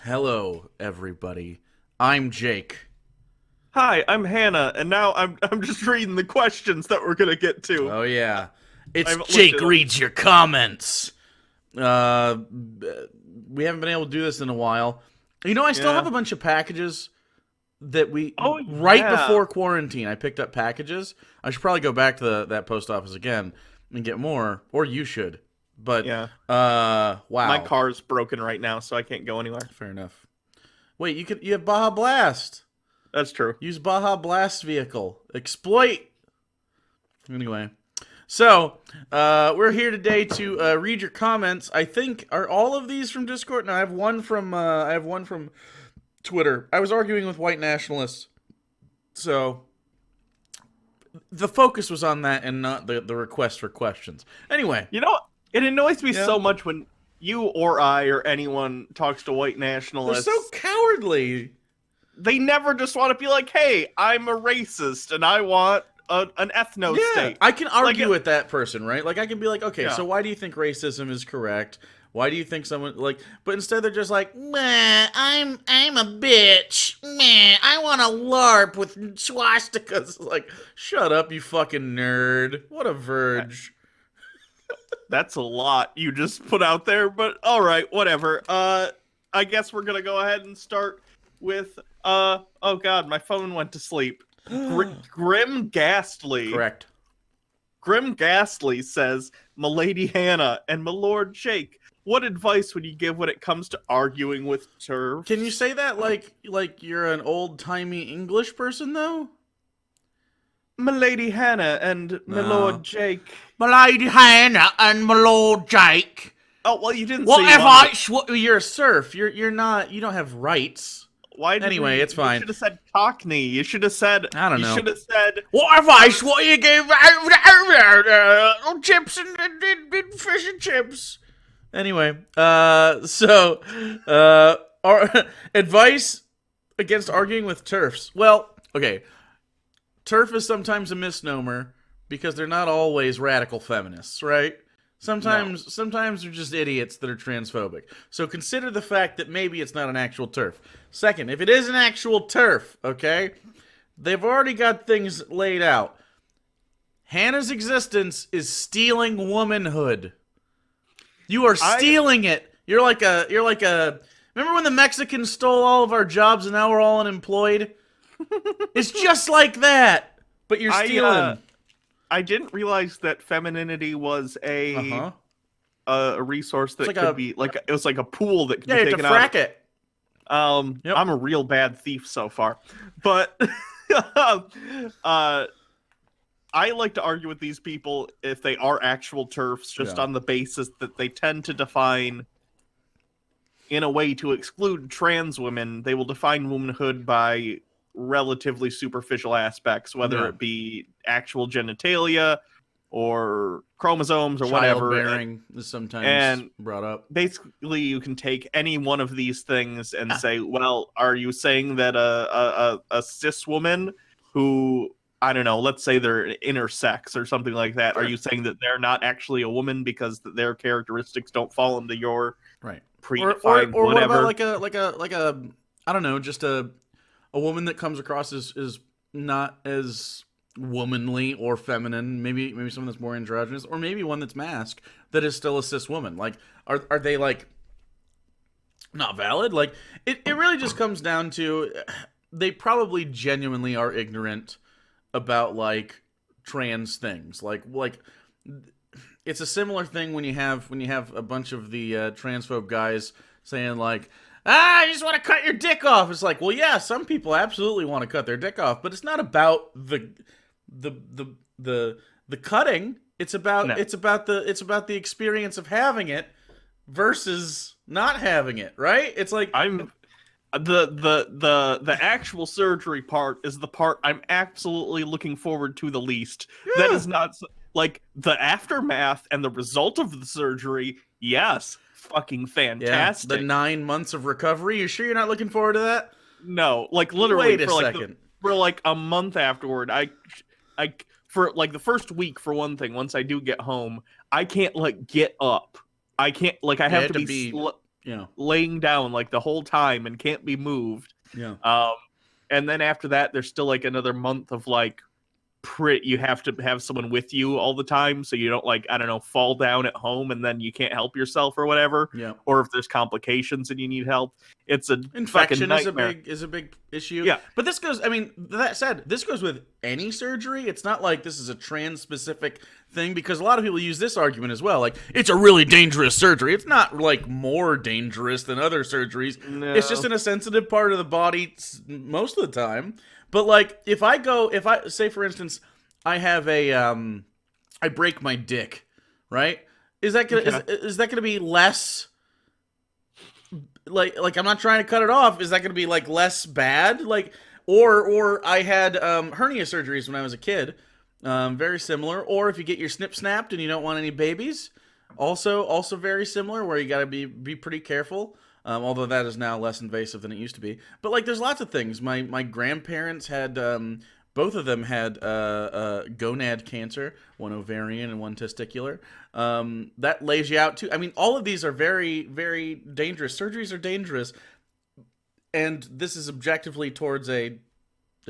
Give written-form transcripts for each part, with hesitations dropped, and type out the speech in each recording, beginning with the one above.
Hello, everybody. I'm Jake. Hi, I'm Hannah, and now I'm just reading the questions that we're gonna get to. Oh yeah, I it's haven't looked Jake at them. reads your comments. Uh, we haven't been able to do this in a while. You know, I still have Yeah. a bunch of packages that we Oh right yeah. before quarantine. I picked up packages. I should probably go back to that post office again and get more, or you should. But Yeah. My wow, car's broken right now, so I can't go anywhere. fair enough. Wait, you have Baja Blast. That's true. Use Baja Blast vehicle. Exploit. Anyway, so we're here today to read your comments. I think are all of these from Discord. No, I have one from Twitter. I was arguing with white nationalists, so the focus was on that and not the request for questions. Anyway, You know, it annoys me yeah, so much when you or I or anyone talks to white they're nationalists. so cowardly. They never just want to be like, "Hey, I'm a racist and I want an ethno Yeah, state." I can argue Like, with that person, right? Like I can be like, okay, yeah. so why do you think racism is correct? Why do you think someone like? But instead they're just like, meh, I'm a bitch. Meh, I want to LARP with swastikas. Like, shut up, you fucking nerd. What a verge. That's a lot you just put out there, but all right, whatever. I guess we're gonna go ahead and start with oh god, my phone went to sleep. Grim Ghastly. Correct. Grim Ghastly says, "Milady Hannah and Milord Jake, what advice would you give when it comes to arguing with turfs?" Can you say that like you're an old timey English person though? Milady Hannah and Milord Jake. My lady Hannah and my lord Jake. Oh well, you didn't What say you if wanted. you're a serf? You're not. You don't have rights. Why did Anyway, it's You fine. should have said Cockney. You should have said. I don't You know. should have said. What advice? What you give? Chips and fish and chips. Anyway, our advice against arguing with turfs. Well, okay, turf is sometimes a misnomer because they're not always radical feminists, right? No. Sometimes they're just idiots that are transphobic. So consider the fact that maybe it's not an actual turf. Second, if it is an actual turf, okay, they've already got things laid out. Hannah's existence is stealing womanhood. You are stealing it. You're like a. Remember when the Mexicans stole all of our jobs and now we're all unemployed? It's just like that, but you're stealing. I didn't realize that femininity was Uh huh. a resource that Like could be like it was like a pool that could yeah, be you have to taken out. frack it. Yep. I'm a real bad thief so far, but uh, I like to argue with these people if they are actual turfs, just Yeah. on the basis that they tend to define in a way to exclude trans women. They will define womanhood by relatively superficial aspects, whether Yeah. it be actual genitalia or chromosomes or whatever. Childbearing is sometimes And brought up. basically, you can take any one of these things and say, well, are you saying that a cis woman who, I don't know, let's say they're intersex or something like that, are you saying that they're not actually a woman because their characteristics don't fall into your Right. predefined Or what about whatever? like a I don't know, just a woman that comes across as not as womanly or feminine, maybe someone that's more androgynous, or maybe one that's masked that is still a cis woman. Like are they like not valid? Like it really just comes down to they probably genuinely are ignorant about like trans things. Like it's a similar thing when you have a bunch of the transphobe guys saying like, I just want to cut your dick off. It's like, well, yeah, some people absolutely want to cut their dick off, but it's not about the the cutting. It's about No. it's about the experience of having it versus not having it, right? It's like I'm the actual surgery part is the part I'm absolutely looking forward to the least. That yeah, is not like the aftermath and the result of the surgery. Yes, fucking yeah, the fantastic. 9 months of recovery. You sure you're not looking forward to that? No, like literally Wait a second. for like a month afterward, I for like the first week for one thing. Once I do get home, I can't like get up. I can't like I You have have to to be be Yeah. laying down like the whole time and can't be moved. Yeah. And then after that, there's still like another month of like you have to have someone with you all the time, so you don't like, I don't know, fall down at home and then you can't help yourself or whatever. Yeah. Or if there's complications and you need help, it's a fucking Infection nightmare. is a big issue. Yeah. But this goes, I mean, that said, this goes with any surgery. It's not like this is a trans specific thing, because a lot of people use this argument as well. Like, it's a really dangerous surgery. It's not like more dangerous than other surgeries. No. It's just in a sensitive part of the body most of the time. But like, if I say, for instance, I have I break my dick, right? Is that gonna be less? Like I'm not trying to cut it off. Is that going to be like less bad? Like, or I had hernia surgeries when I was a kid, very similar. Or if you get your snip snapped and you don't want any babies, also very similar, where you got to be pretty careful. Although that is now less invasive than it used to be. But like, there's lots of things. My grandparents had both of them had gonad cancer, one ovarian and one testicular. That lays you out too. I mean, all of these are very, very dangerous. Surgeries are dangerous, and this is objectively towards a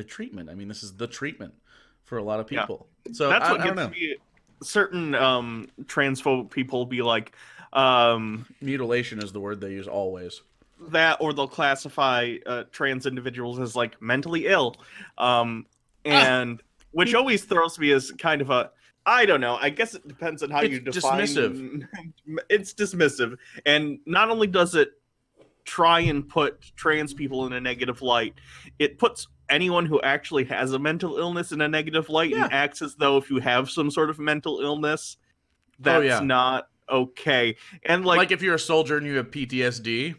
treatment. I mean, this is the treatment for a lot of people. Yeah. So that's what I don't gets know. me. Certain transphobe people be like, mutilation is the word they use always. That, or they'll classify trans individuals as like mentally ill, and which always throws me as kind of a, I don't know. I guess it depends on how you define. Dismissive. It's dismissive, and not only does it try and put trans people in a negative light, it puts anyone who actually has a mental illness in a negative light, and acts as though if you have some sort of mental illness, that's not okay. And like if you're a soldier and you have PTSD,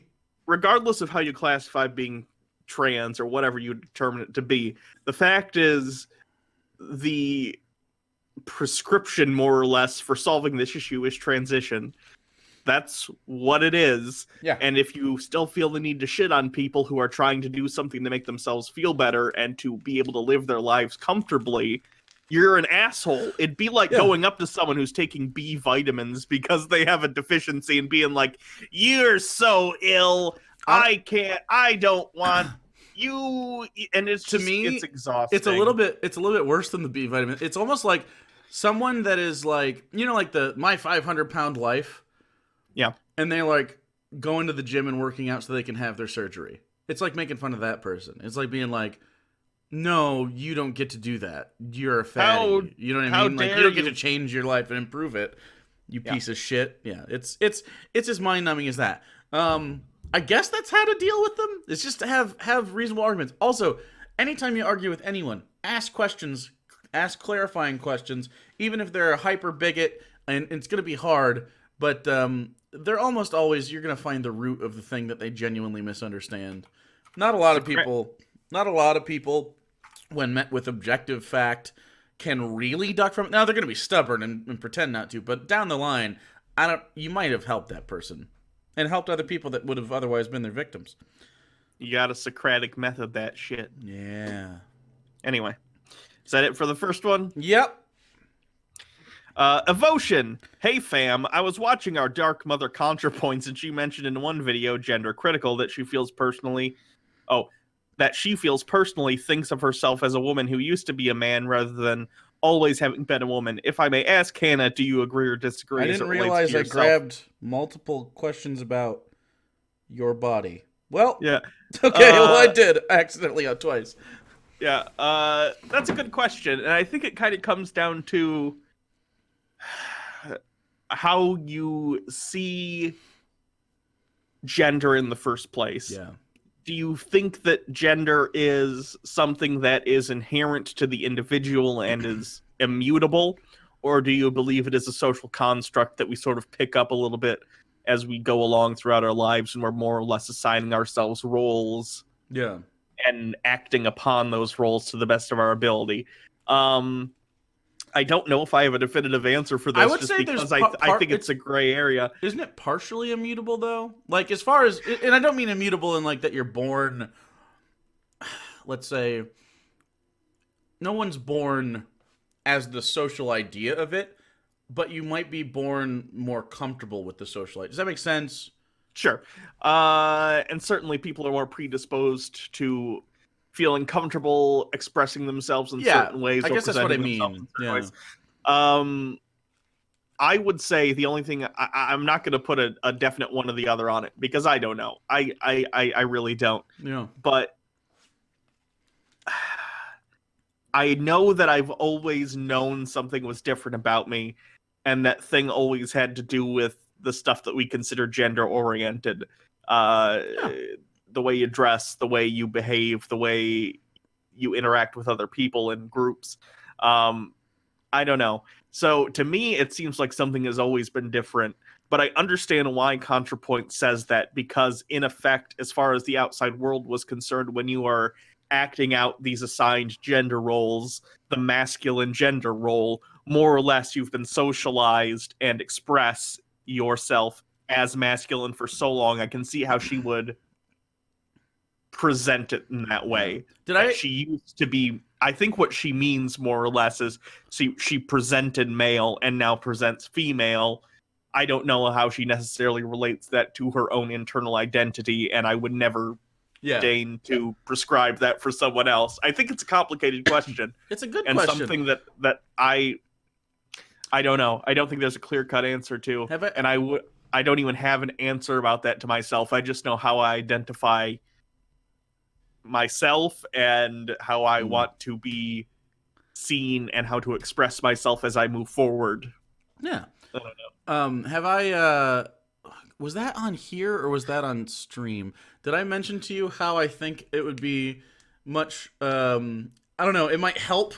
regardless of how you classify being trans or whatever you determine it to be, the fact is the prescription, more or less, for solving this issue is transition. That's what it is. Yeah. And if you still feel the need to shit on people who are trying to do something to make themselves feel better and to be able to live their lives comfortably, you're an asshole. It'd be like going up to someone who's taking B vitamins because they have a deficiency and being like, "You're so ill. I don't want you." And it's just, to me, it's exhausting. It's a little bit worse than the B vitamin. It's almost like someone that is like, you know, like the My 500-Pound Life. Yeah. And they like go into the gym and working out so they can have their surgery. It's like making fun of that person. It's like being like, no, you don't get to do that. You're a fatty. You know what I mean? Like, you don't get to change your life and improve it. You piece of shit. Yeah. It's as mind numbing as that. I guess that's how to deal with them. It's just to have reasonable arguments. Also, anytime you argue with anyone, ask questions, ask clarifying questions, even if they're a hyper bigot, and it's going to be hard, but they're almost always, you're going to find the root of the thing that they genuinely misunderstand. Not a lot of people, when met with objective fact, can really duck from it. Now, they're going to be stubborn and pretend not to, but down the line, you might have helped that person and helped other people that would have otherwise been their victims. You got a Socratic method, that shit. Yeah. Anyway, is that it for the first one? Yep. Evotion. Hey fam, I was watching our Dark Mother ContraPoints, and she mentioned in one video, Gender Critical, that she feels personally thinks of herself as a woman who used to be a man rather than always having been a woman. If I may ask, Hannah, do you agree or disagree? I didn't realize I grabbed multiple questions about your body. Well, yeah. Okay, well, I did accidentally twice. Yeah, that's a good question, and I think it kind of comes down to how you see gender in the first place. Yeah. Do you think that gender is something that is inherent to the individual and is immutable? Or do you believe it is a social construct that we sort of pick up a little bit as we go along throughout our lives, and we're more or less assigning ourselves roles? Yeah. And acting upon those roles to the best of our ability. I don't know if I have a definitive answer for this. I would say because I think it's a gray area. Isn't it partially immutable though? Like, as far as, and I don't mean immutable in like that you're born, let's say, no one's born as the social idea of it, but you might be born more comfortable with the social idea. Does that make sense? Sure. And certainly people are more predisposed to feeling comfortable expressing themselves in Yeah, certain ways I or guess that's what I presenting themselves mean. in certain Yeah. ways. I would say the only thing I'm not going to put a definite one or the other on it because I don't know. I really don't. Yeah. But I know that I've always known something was different about me, and that thing always had to do with the stuff that we consider gender oriented. Yeah. The way you dress, the way you behave, the way you interact with other people in groups. I don't know. So to me, it seems like something has always been different. But I understand why ContraPoint says that because, in effect, as far as the outside world was concerned, when you are acting out these assigned gender roles, the masculine gender role, more or less you've been socialized and express yourself as masculine for so long. I can see how she would present it in that Yeah. way. Did That I? she used to be. I think what she means more or less is she presented male and now presents female. I don't know how she necessarily relates that to her own internal identity, and I would never Yeah. deign to prescribe that for someone else. I think it's a complicated question It's a good and question. something that I don't know. I don't think there's a clear-cut answer to. Have I? And I don't even have an answer about that to myself. I just know how I identify myself and how I want to be seen and how to express myself as I move forward. Yeah. I don't know. Have I? Was that on here or was that on stream? Did I mention to you how I think it would be much? I don't know. It might help.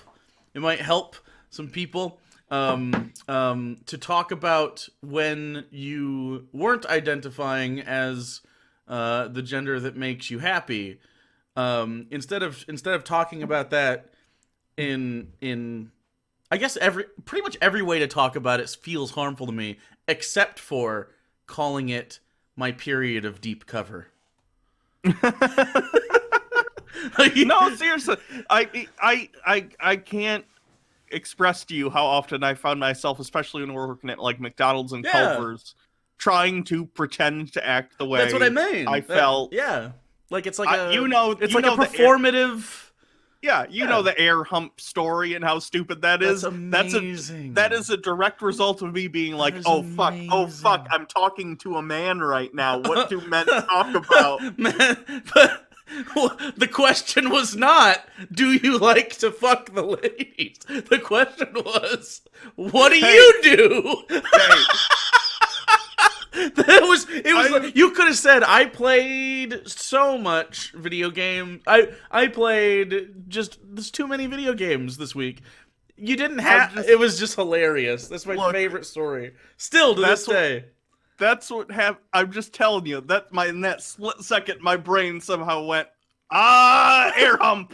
It might help some people to talk about when you weren't identifying as the gender that makes you happy. Instead of talking about that in I guess pretty much every way to talk about it feels harmful to me, except for calling it my period of deep cover. No, seriously, I can't express to you how often I found myself, especially when we're working at like McDonald's and Culver's, trying to pretend to act the way That's what I mean. I felt. Yeah, like it's like a it's like a performative. You know the air hump story and how stupid that is. That's amazing. That is a direct result of me being like, oh fuck, I'm talking to a man right now. What do men talk about? Man, but the question was not, do you like to fuck the ladies? The question was, what do you do? Hey. You could have said I played so much video game. I played there's too many video games this week. You didn't have it was just hilarious. That's my favorite story. Still to this day. That's what happened. I'm just telling you that in that split second my brain somehow went air hump.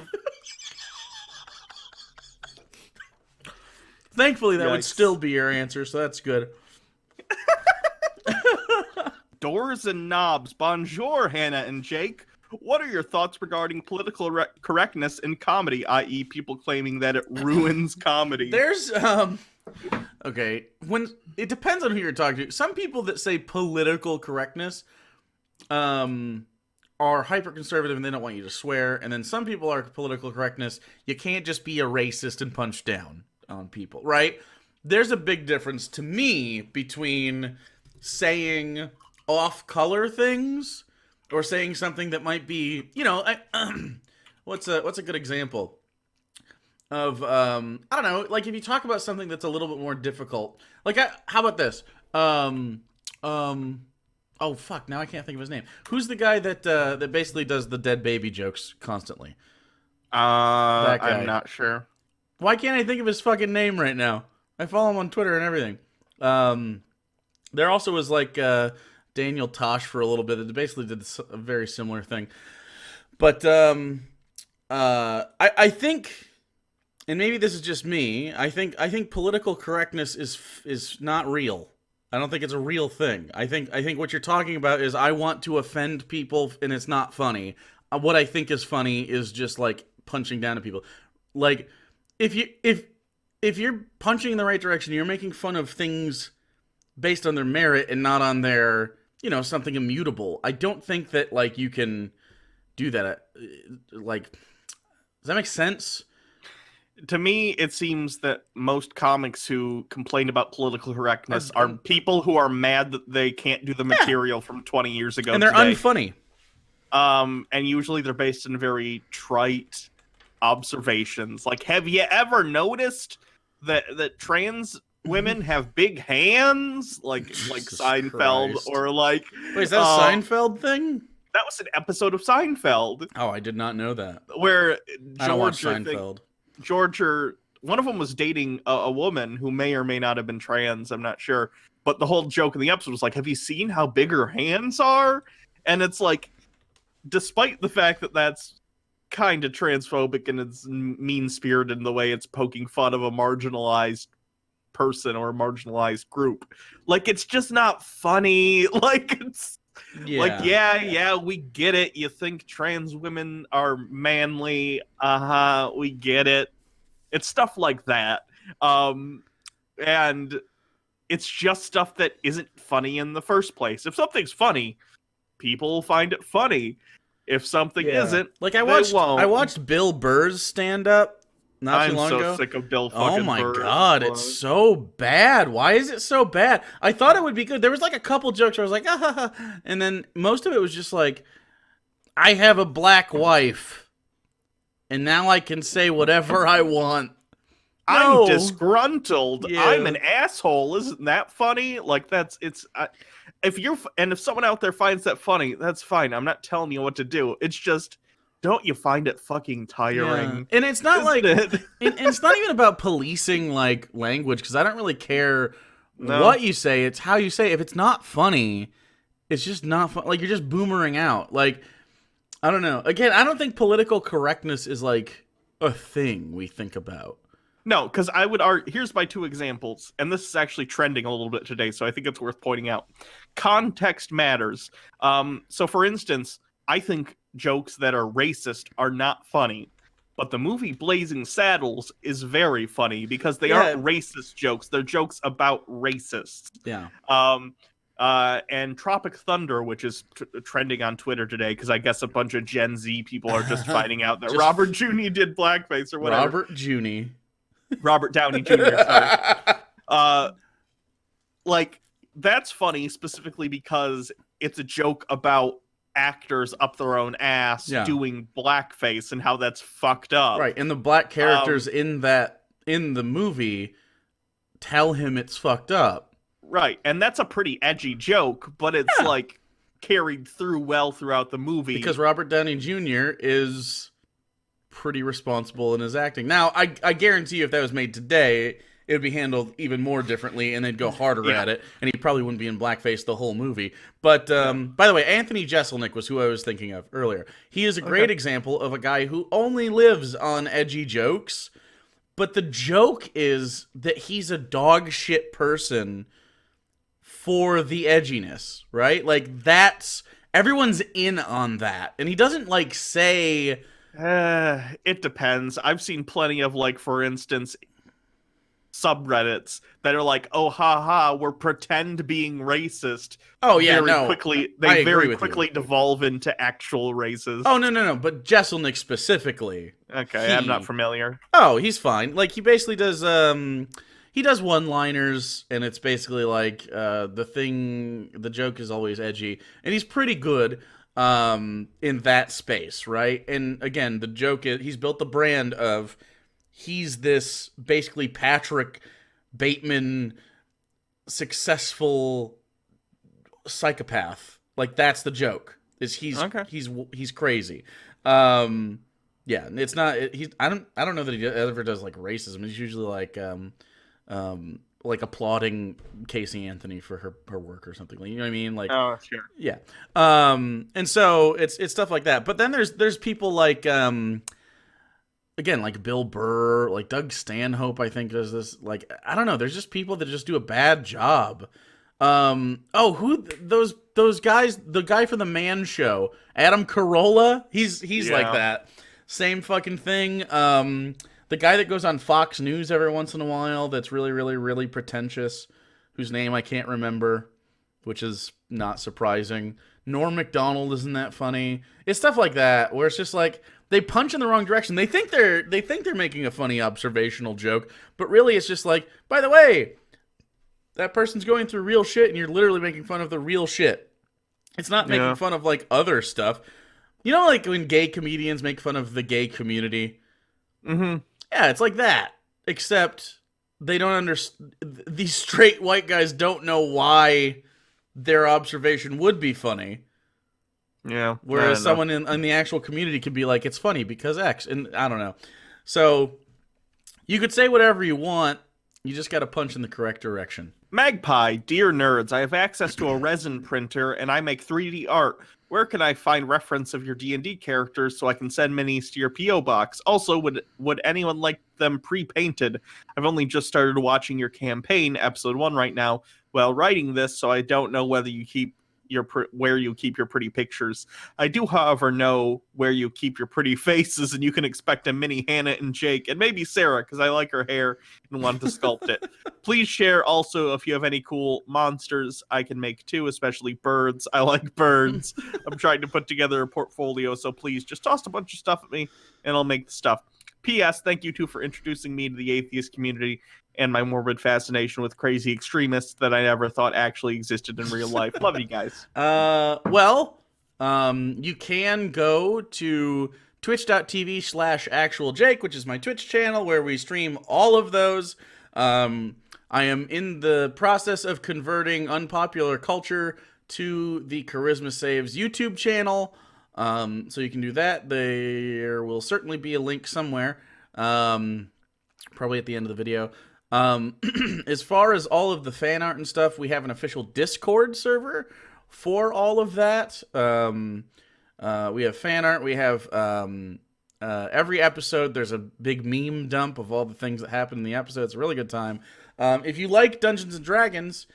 Thankfully that would still be your answer, so that's good. Doors and knobs. Bonjour, Hannah and Jake. What are your thoughts regarding political correctness in comedy, i.e. people claiming that it ruins comedy? There's, okay, when it depends on who you're talking to. Some people that say political correctness, are hyper-conservative and they don't want you to swear. And then some people are political correctness. You can't just be a racist and punch down on people, right? There's a big difference to me between saying off-color things or saying something that might be, what's a good example of, I don't know, like if you talk about something that's a little bit more difficult, like, how about this? Oh fuck, now I can't think of his name. Who's the guy that basically does the dead baby jokes constantly? That guy. I'm not sure. Why can't I think of his fucking name right now? I follow him on Twitter and everything. There also was like Daniel Tosh for a little bit that basically did a very similar thing. But I think, and maybe this is just me, I think political correctness is not real. I don't think it's a real thing. I think what you're talking about is I want to offend people and it's not funny. What I think is funny is just like punching down at people. Like if you're punching in the right direction, you're making fun of things based on their merit and not on their something immutable. I don't think that like you can do that. Like, does that make sense? To me, it seems that most comics who complain about political correctness are people who are mad that they can't do the material from 20 years ago And they're today. unfunny. And usually they're based in very trite observations. Like, have you ever noticed that trans women have big hands? Like Seinfeld, Christ. or like... Wait, is that a Seinfeld thing? That was an episode of Seinfeld. Oh, I did not know that. Where I don't watch George, Seinfeld. one of them was dating a woman who may or may not have been trans, I'm not sure. But the whole joke in the episode was like, have you seen how big her hands are? And it's like, despite the fact that that's kind of transphobic and it's mean-spirited in the way it's poking fun of a marginalized person or a marginalized group, like, it's just not funny. Like, it's... Yeah. Like, yeah, we get it. You think trans women are manly. We get it. It's stuff like that. And it's just stuff that isn't funny in the first place. If something's funny, people will find it funny. If something isn't, like they won't. I watched Bill Burr's stand-up not too long ago. I'm so sick of Bill fucking Oh my Burr. god, it's so bad. Why is it so bad? I thought it would be good. There was like a couple jokes where I was like, and then most of it was just like, I have a black wife, and now I can say whatever I want. No. I'm disgruntled. Yeah. I'm an asshole. Isn't that funny? Like, if someone out there finds that funny, that's fine. I'm not telling you what to do. It's just, don't you find it fucking tiring? Yeah. And it's not like it's not even about policing like language, because I don't really care what you say. It's how you say it. If it's not funny, it's just not fun. Like, you're just boomering out. Like, I don't know. Again, I don't think political correctness is like a thing we think about. No, because I would argue, here's my two examples, and this is actually trending a little bit today, so I think it's worth pointing out. Context matters. So for instance, I think jokes that are racist are not funny, but the movie Blazing Saddles is very funny because they aren't racist jokes. They're jokes about racists. Yeah. And Tropic Thunder, which is trending on Twitter today, because I guess a bunch of Gen Z people are just finding out that Robert Jr. did blackface or whatever. Robert Downey Jr., sorry. Like, that's funny specifically because it's a joke about actors up their own ass doing blackface and how that's fucked up. Right, and the black characters in the movie tell him it's fucked up. Right, and that's a pretty edgy joke, but it's like carried through well throughout the movie. Because Robert Downey Jr. is pretty responsible in his acting. Now, I guarantee you if that was made today, it would be handled even more differently, and they'd go harder at it, and he probably wouldn't be in blackface the whole movie. But, by the way, Anthony Jeselnik was who I was thinking of earlier. He is a great example of a guy who only lives on edgy jokes, but the joke is that he's a dog shit person for the edginess, right? Like, everyone's in on that, and he doesn't, like, say... It depends. I've seen plenty of, like, for instance, subreddits that are like, oh, haha, we're pretend being racist. Oh, yeah, They very quickly devolve into actual races. Oh, no, but Jeselnik specifically. Okay, I'm not familiar. Oh, he's fine. Like, he basically does, he does one-liners, and it's basically like, the joke is always edgy, and he's pretty good in that space, right? And again, the joke is he's built the brand of he's this basically Patrick Bateman successful psychopath. Like, that's the joke. Is he's crazy. Yeah, it's not I don't know that he ever does like racism. He's usually like applauding Casey Anthony for her work or something. You know what I mean? Like, oh, sure. Yeah. And so it's stuff like that. But then there's people like again, like Bill Burr, like Doug Stanhope, I think does this. Like, I don't know. There's just people that just do a bad job. Who those guys? The guy from the Man Show, Adam Carolla. He's like that. Same fucking thing. The guy that goes on Fox News every once in a while that's really, really, really pretentious, whose name I can't remember. which is not surprising. Norm Macdonald isn't that funny. It's stuff like that where it's just like they punch in the wrong direction. They think they're making a funny observational joke, but really it's just like, by the way, that person's going through real shit and you're literally making fun of the real shit. It's not making fun of like other stuff. You know, like when gay comedians make fun of the gay community? Mm-hmm. Yeah, it's like that. Except they don't understand. These straight white guys don't know why their observation would be funny. Yeah. Whereas someone in the actual community could be like, it's funny because X. And I don't know. So you could say whatever you want. You just got to punch in the correct direction. Magpie, dear nerds, I have access to a resin printer and I make 3D art. Where can I find reference of your D&D characters so I can send minis to your P.O. box? Also, would anyone like them pre-painted? I've only just started watching your campaign, episode 1 right now, while writing this, so I don't know whether you keep where you keep your pretty pictures. I do, however, know where you keep your pretty faces, and you can expect a mini Hannah and Jake, and maybe Sarah, because I like her hair and want to sculpt it. Please share also if you have any cool monsters I can make too, especially birds. I like birds. I'm trying to put together a portfolio, so please just toss a bunch of stuff at me, and I'll make the stuff. P.S. Thank you, too, for introducing me to the atheist community and my morbid fascination with crazy extremists that I never thought actually existed in real life. Love you guys. You can go to twitch.tv/actualjake, which is my Twitch channel where we stream all of those. I am in the process of converting Unpopular Culture to the Charisma Saves YouTube channel. So you can do that. There will certainly be a link somewhere. Probably at the end of the video. As far as all of the fan art and stuff, we have an official Discord server for all of that. We have fan art. We have every episode, there's a big meme dump of all the things that happen in the episode. It's a really good time. If you like Dungeons and Dragons,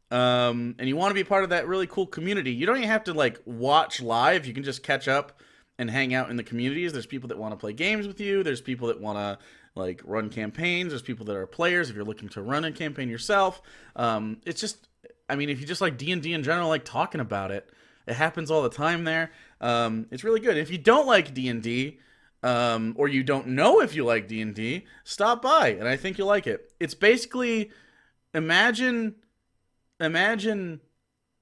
and you want to be part of that really cool community, you don't even have to like watch live. You can just catch up and hang out in the communities. There's people that want to play games with you. There's people that want to like run campaigns. There's people that are players if you're looking to run a campaign yourself. It's just, I mean, if you just like D&D in general, like talking about it, it happens all the time there. It's really good. If you don't like D&D, or you don't know if you like D&D, stop by, and I think you'll like it. It's basically, imagine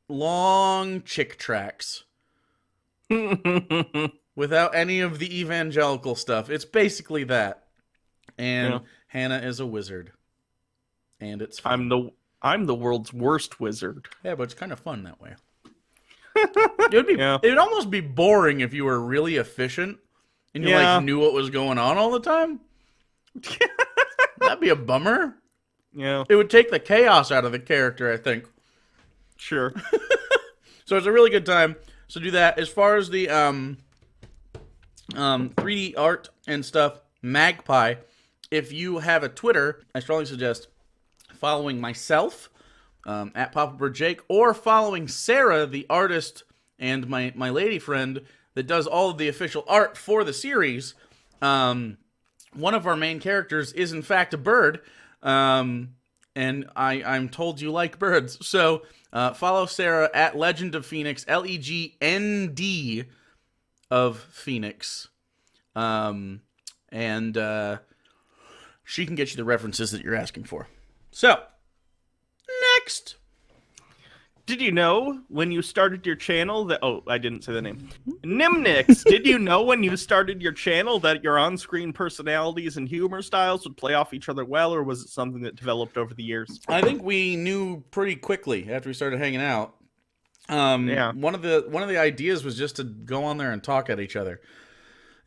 long chick tracks without any of the evangelical stuff. It's basically that. And Hannah is a wizard. And it's fun. I'm the world's worst wizard. Yeah, but it's kind of fun that way. It would almost be boring if you were really efficient and you like knew what was going on all the time. That'd be a bummer. Yeah. It would take the chaos out of the character, I think. Sure. So it's a really good time. So do that. As far as the 3D art and stuff, Magpie, if you have a Twitter, I strongly suggest following myself at PapaBirdJake, or following Sarah, the artist and my lady friend that does all of the official art for the series. One of our main characters is in fact a bird, and I'm told you like birds. So follow Sarah at Legend of Phoenix, LEGND of Phoenix, and she can get you the references that you're asking for. So, next. Did you know when you started your channel that... Oh, I didn't say the name. Nimnix, did you know when you started your channel that your on-screen personalities and humor styles would play off each other well, or was it something that developed over the years? I think we knew pretty quickly after we started hanging out. One of the ideas was just to go on there and talk at each other.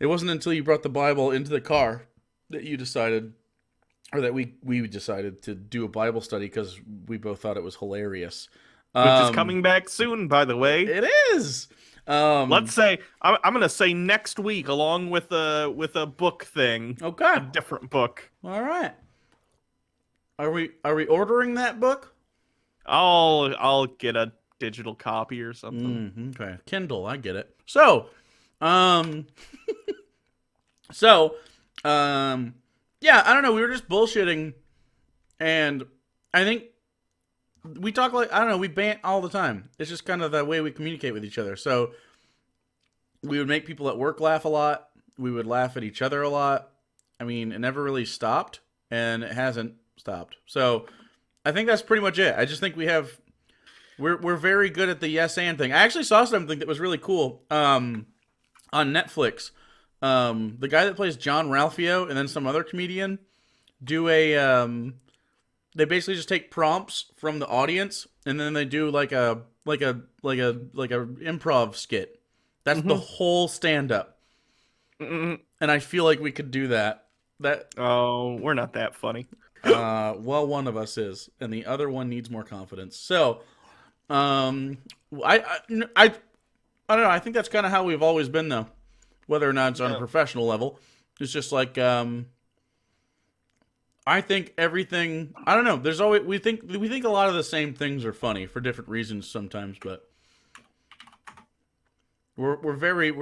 It wasn't until you brought the Bible into the car that you decided... Or that we decided to do a Bible study because we both thought it was hilarious. Which is coming back soon, by the way. It is. Let's say I'm gonna say next week, along with a book thing. Okay. A different book. All right. Are we ordering that book? I'll get a digital copy or something. Okay. Kindle, I get it. So, yeah, I don't know. We were just bullshitting, and I think we talk like, I don't know, we bant all the time. It's just kind of the way we communicate with each other. So we would make people at work laugh a lot. We would laugh at each other a lot. I mean, it never really stopped, and it hasn't stopped. So I think that's pretty much it. I just think we're very good at the yes and thing. I actually saw something that was really cool on Netflix. The guy that plays John Ralphio and then some other comedian do they basically just take prompts from the audience and then they do like a improv skit. That's the whole stand up. And I feel like we could do that. Oh, we're not that funny. Well, one of us is, and the other one needs more confidence. So, I don't know. I think that's kind of how we've always been, though. Whether or not it's on a professional level, it's just like I think everything. I don't know. There's always we think a lot of the same things are funny for different reasons sometimes, but we're very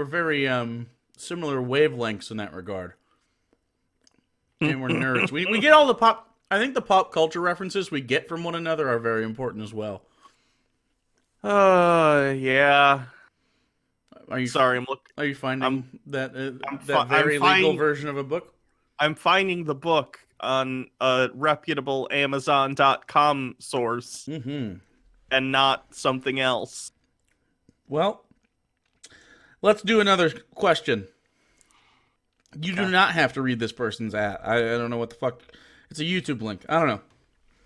similar wavelengths in that regard. And we're nerds. We get all the pop. I think the pop culture references we get from one another are very important as well. Yeah. Are you sorry? Are you finding that I'm legal version of a book? I'm finding the book on a reputable Amazon.com source, and not something else. Well, let's do another question. You do not have to read this person's ad. I don't know what the fuck. It's a YouTube link. I don't know.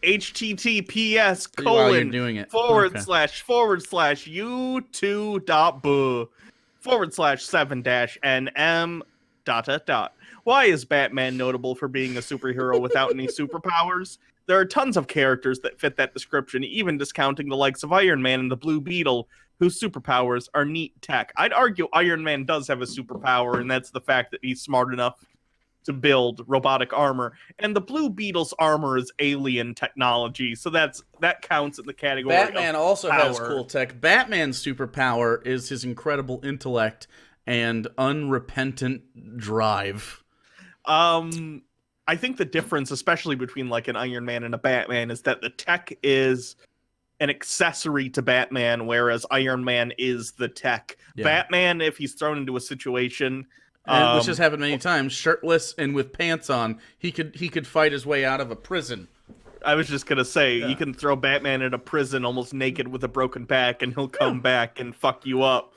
https While you're doing it. //youtube.boo/7-nm ... Why is Batman notable for being a superhero without any superpowers? There are tons of characters that fit that description, even discounting the likes of Iron Man and the Blue Beetle, whose superpowers are neat tech. I'd argue Iron Man does have a superpower, and that's the fact that he's smart enough to build robotic armor. And the Blue Beetle's armor is alien technology, so that counts in the category Batman of also power. has cool tech. Batman's superpower is his incredible intellect and unrepentant drive. I think the difference, especially between like an Iron Man and a Batman, is that the tech is an accessory to Batman, whereas Iron Man is the tech. Yeah. Batman, if he's thrown into a situation, which has happened many times, shirtless and with pants on, he could fight his way out of a prison. I was just gonna say, you can throw Batman in a prison almost naked with a broken back, and he'll come back and fuck you up.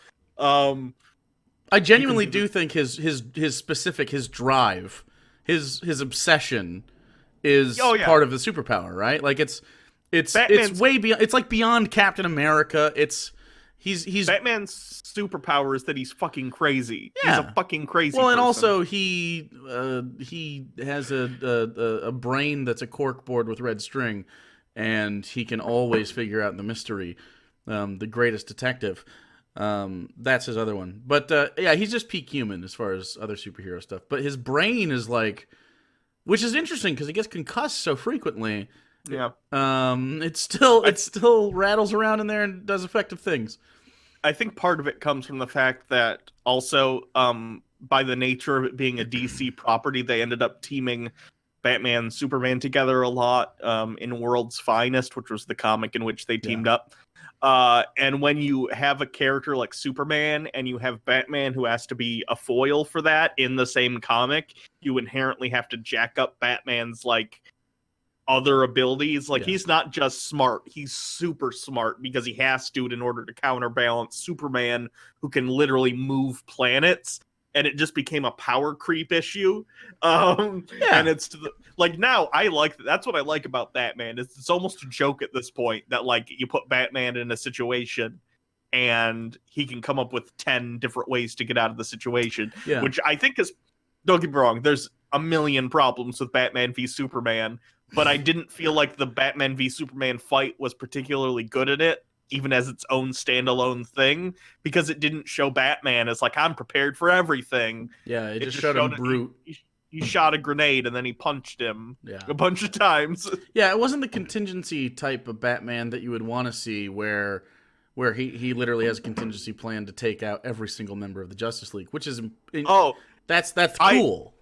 I genuinely do think his drive, his obsession is part of the superpower, right? Like it's way beyond. It's like beyond Captain America. He's Batman's superpower is that he's fucking crazy. Yeah. He's a fucking crazy. Well, and person. also he has a brain that's a cork board with red string, and he can always figure out the mystery. The greatest detective. That's his other one. But he's just peak human as far as other superhero stuff. But his brain is like, which is interesting because he gets concussed so frequently. Yeah. It still rattles around in there and does effective things. I think part of it comes from the fact that also, by the nature of it being a DC property, they ended up teaming Batman and Superman together a lot in World's Finest, which was the comic in which they teamed up. And when you have a character like Superman and you have Batman who has to be a foil for that in the same comic, you inherently have to jack up Batman's like other abilities. Like he's not just smart, he's super smart because he has to in order to counterbalance Superman, who can literally move planets. And it just became a power creep issue. And it's like now that's what I like about Batman. It's almost a joke at this point that like you put Batman in a situation and he can come up with 10 different ways to get out of the situation, which I think is, don't get me wrong, there's a million problems with Batman v Superman, but I didn't feel like the Batman v Superman fight was particularly good at it, even as its own standalone thing, because it didn't show Batman as like, I'm prepared for everything. Yeah, it just showed him brute. He shot a grenade and then he punched him a bunch of times. Yeah, it wasn't the contingency type of Batman that you would want to see where he literally has a contingency plan to take out every single member of the Justice League, which is that's cool.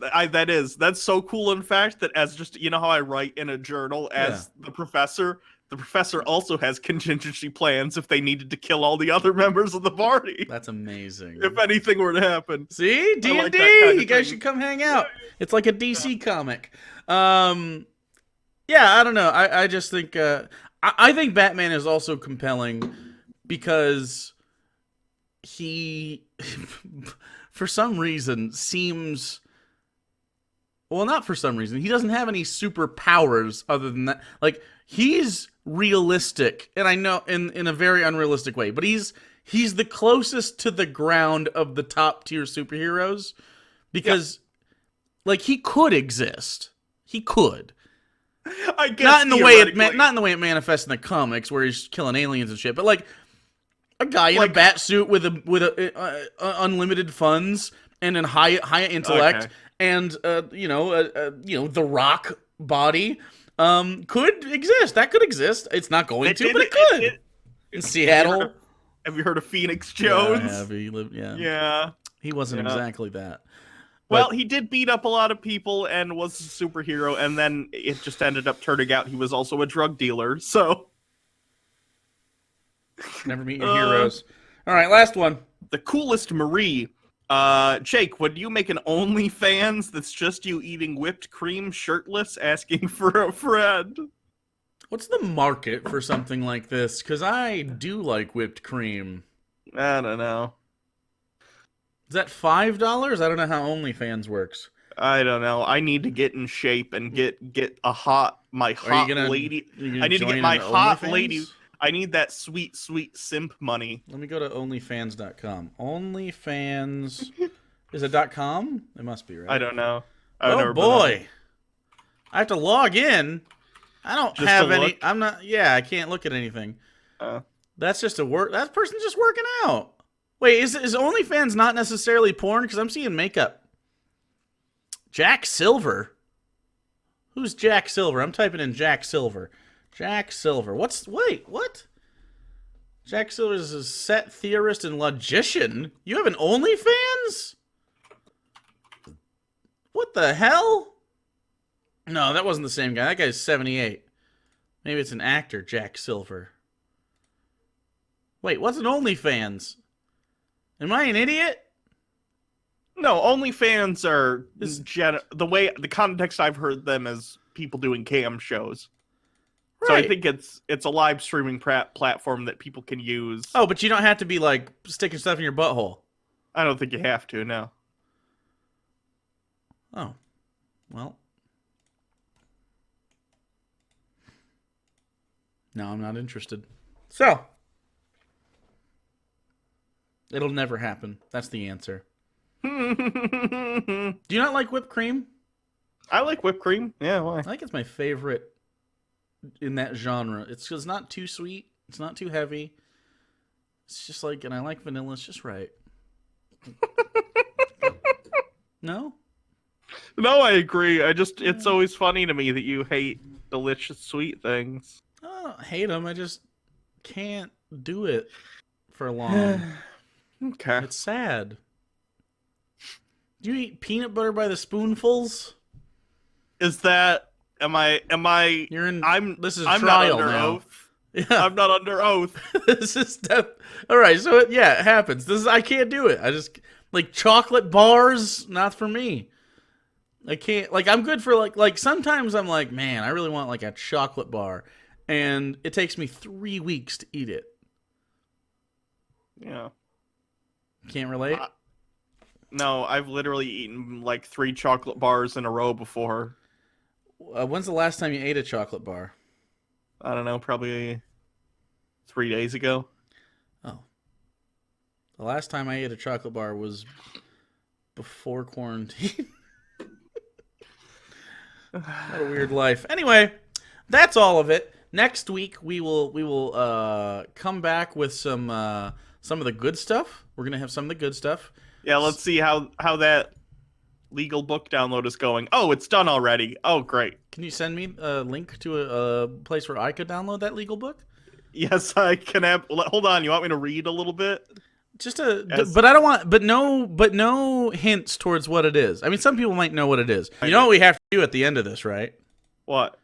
That's so cool, in fact, that as just, you know how I write in a journal as the professor, the professor also has contingency plans if they needed to kill all the other members of the party. That's amazing. If anything were to happen. See? D&D! like that kind of You guys thing. should come hang out. It's like a DC comic. Yeah, I don't know. I just think... I think Batman is also compelling because he, for some reason, seems... Well, not for some reason. He doesn't have any superpowers other than that. Like, he's realistic, and I know in a very unrealistic way, but he's the closest to the ground of the top tier superheroes because, like, he could exist. He could. I guess Not in the way it manifests in the comics where he's killing aliens and shit, but like a guy in a bat suit with unlimited funds and a high intellect. Okay. And the Rock body could exist. That could exist. It's not going to, but it could. In Seattle. Have you heard of Phoenix Jones? Yeah, I have. He lived, Yeah. He wasn't exactly that. Well, he did beat up a lot of people and was a superhero, and then it just ended up turning out he was also a drug dealer. So never meet your heroes. All right, last one. The coolest Marie. Jake, would you make an OnlyFans that's just you eating whipped cream shirtless asking for a friend? What's the market for something like this? Because I do like whipped cream. I don't know. Is that $5? I don't know how OnlyFans works. I don't know. I need to get in shape and get a my hot lady. I need to get my hot lady. I need that sweet, sweet simp money. Let me go to OnlyFans.com. OnlyFans... Is it .com? It must be, right? I don't know. Oh, boy. I have to log in. I don't have any... I'm not... Yeah, I can't look at anything. That's just a work... That person's just working out. Wait, is OnlyFans not necessarily porn? Because I'm seeing makeup. Jack Silver? Who's Jack Silver? I'm typing in Jack Silver. Jack Silver. Wait, what? Jack Silver is a set theorist and logician? You have an OnlyFans? What the hell? No, that wasn't the same guy. That guy's 78. Maybe it's an actor, Jack Silver. Wait, what's an OnlyFans? Am I an idiot? No, OnlyFans are the context I've heard them as people doing cam shows. Right. So I think it's a live streaming platform that people can use. Oh, but you don't have to be like sticking stuff in your butthole. I don't think you have to, no. Oh. Well. No, I'm not interested. So. It'll never happen. That's the answer. Do you not like whipped cream? I like whipped cream. Yeah, why? I think it's my favorite in that genre. It's not too sweet. It's not too heavy. It's just like, and I like vanilla. It's just right. No? No, I agree. It's always funny to me that you hate delicious sweet things. I don't hate them. I just can't do it for long. Okay. It's sad. Do you eat peanut butter by the spoonfuls? Is that... Am I... You're in... This is I'm trial not under now. oath. Yeah. I'm not under oath. This is all right. So it happens. I can't do it. I just like chocolate bars. Not for me. I can't. Like I'm good for like sometimes I'm like, man, I really want like a chocolate bar, and it takes me 3 weeks to eat it. Yeah. Can't relate. No, I've literally eaten like 3 chocolate bars in a row before. When's the last time you ate a chocolate bar? I don't know, probably 3 days ago. Oh. The last time I ate a chocolate bar was before quarantine. What a weird life. Anyway, that's all of it. Next week we will come back with some of the good stuff. We're gonna have some of the good stuff. Yeah, let's see how that legal book download is going. Oh, it's done already. Oh, great. Can you send me a link to a place where I could download that legal book? Yes, I can. Hold on. You want me to read a little bit? But I don't want. But no hints towards what it is. I mean, some people might know what it is. You know what we have to do at the end of this, right? What?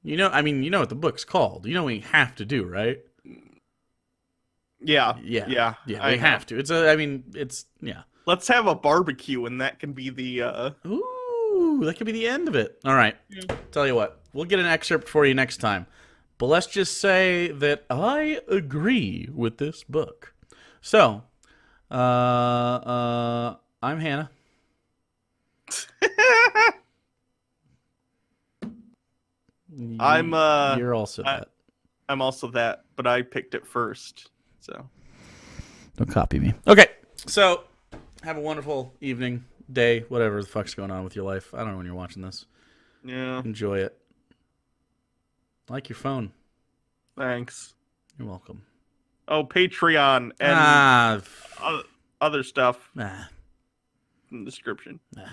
You know, I mean, you know what the book's called. You know what you have to do, right? Yeah. Yeah. We I have to. I mean, it's, yeah. Let's have a barbecue, and that can be the. Ooh, that could be the end of it. All right. Tell you what, we'll get an excerpt for you next time. But let's just say that I agree with this book. So, I'm Hannah. I'm You're also that. I'm also that, but I picked it first. So Don't copy me. Okay. So, have a wonderful evening, day, whatever the fuck's going on with your life. I don't know when you're watching this. yeah, Enjoy it. Like your phone. thanks. You're welcome. Oh, Patreon and other stuff Nah. in the description. Nah.